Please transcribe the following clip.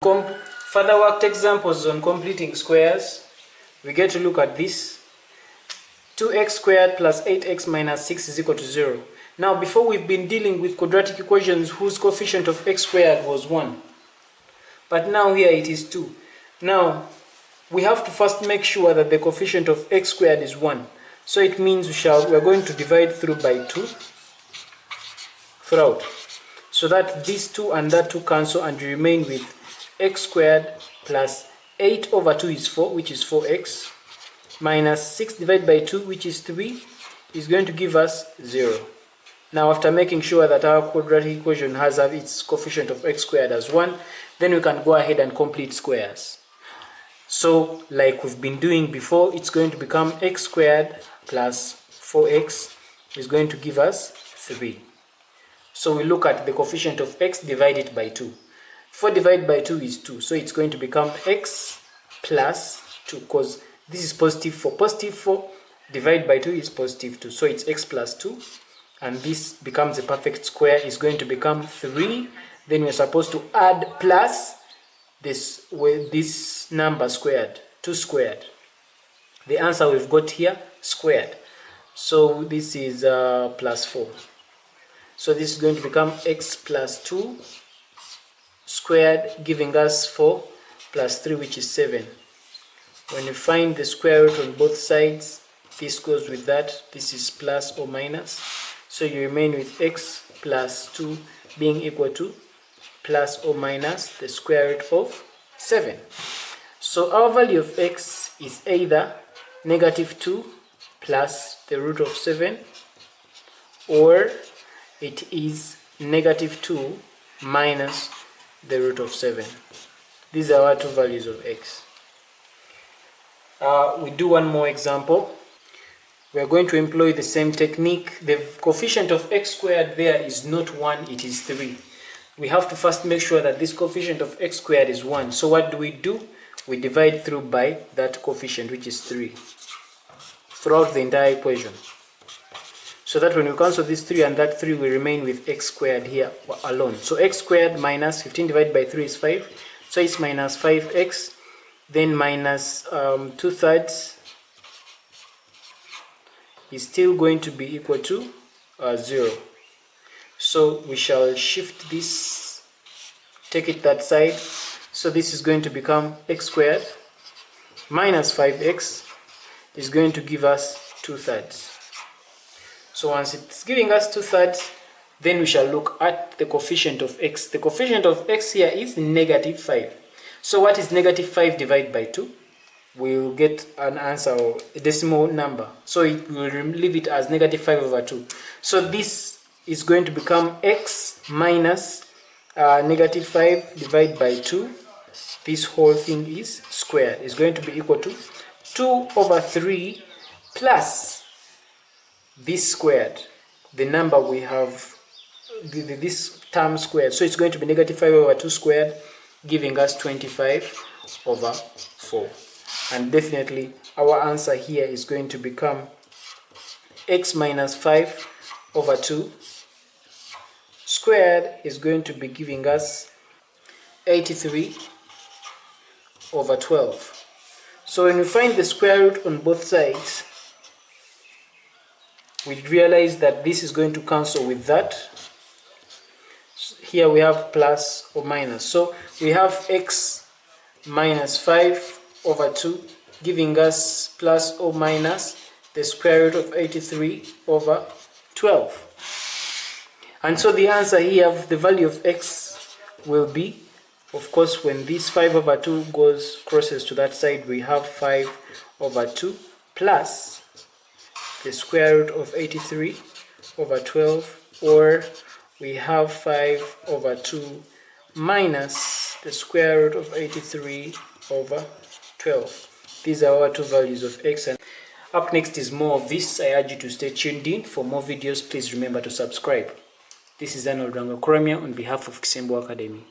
Further worked examples on completing squares. We get to look at this. 2x squared plus 8x minus 6 is equal to 0. Now, before we've been dealing with quadratic equations whose coefficient of x squared was 1. But now here it is 2. Now, we have to first make sure that the coefficient of x squared is 1. So it means we're going to divide through by 2 throughout. So that these 2 and that 2 cancel and you remain with x squared plus 8 over 2 is 4, which is 4x, minus 6 divided by 2, which is 3, is going to give us 0. Now, after making sure that our quadratic equation has its coefficient of x squared as 1, then we can go ahead and complete squares. So, like we've been doing before, it's going to become x squared plus 4x is going to give us 3. So we look at the coefficient of x divided by 2. 4 divided by 2 is 2, so it's going to become x plus 2, because this is positive 4. Positive 4 divided by 2 is positive 2, so it's x plus 2, and this becomes a perfect square. Is going to become 3. Then we're supposed to add plus this with this number squared, 2 squared. The answer we've got here, squared. So this is plus 4. So this is going to become x plus 2 squared, giving us 4 plus 3, which is 7. When you find the square root on both sides, this goes with that. This is plus or minus. So you remain with x plus 2 being equal to plus or minus the square root of 7. So our value of x is either negative 2 plus the root of 7, or it is negative 2 minus the root of 7. These are our two values of x. We do one more example. We are going to employ the same technique. The coefficient of x squared there is not 1, it is 3. We have to first make sure that this coefficient of x squared is 1. So what do? We divide through by that coefficient, which is 3, throughout the entire equation. So that when we cancel this 3 and that 3, we remain with x squared here alone. So x squared minus 15 divided by 3 is 5. So it's minus 5x. Then minus 2/3 is still going to be equal to 0. So we shall shift this, take it that side. So this is going to become x squared minus 5x is going to give us 2/3. So once it's giving us 2/3, then we shall look at the coefficient of x. The coefficient of x here is negative 5. So what is negative 5 divided by 2? We'll get an answer or a decimal number. So it will leave it as negative 5 over 2. So this is going to become x minus negative 5 divided by 2. This whole thing is squared. Is going to be equal to 2 over 3 plus this squared, the number we have, this term squared. So it's going to be negative 5 over 2 squared, giving us 25 over 4. And definitely our answer here is going to become x minus 5 over 2 squared is going to be giving us 83 over 12. So when we find the square root on both sides, we realize that this is going to cancel with that. Here we have plus or minus. So we have x minus 5 over 2 giving us plus or minus the square root of 83 over 12. And so the answer here of the value of x will be, of course, when this 5 over 2 crosses to that side, we have 5 over 2 plus the square root of 83 over 12, or we have 5 over 2 minus the square root of 83 over 12. These are our two values of x. And up next is more of this. I urge you to stay tuned in. For more videos, please remember to subscribe. This is Arnold Rangakuramia on behalf of Kisembo Academy.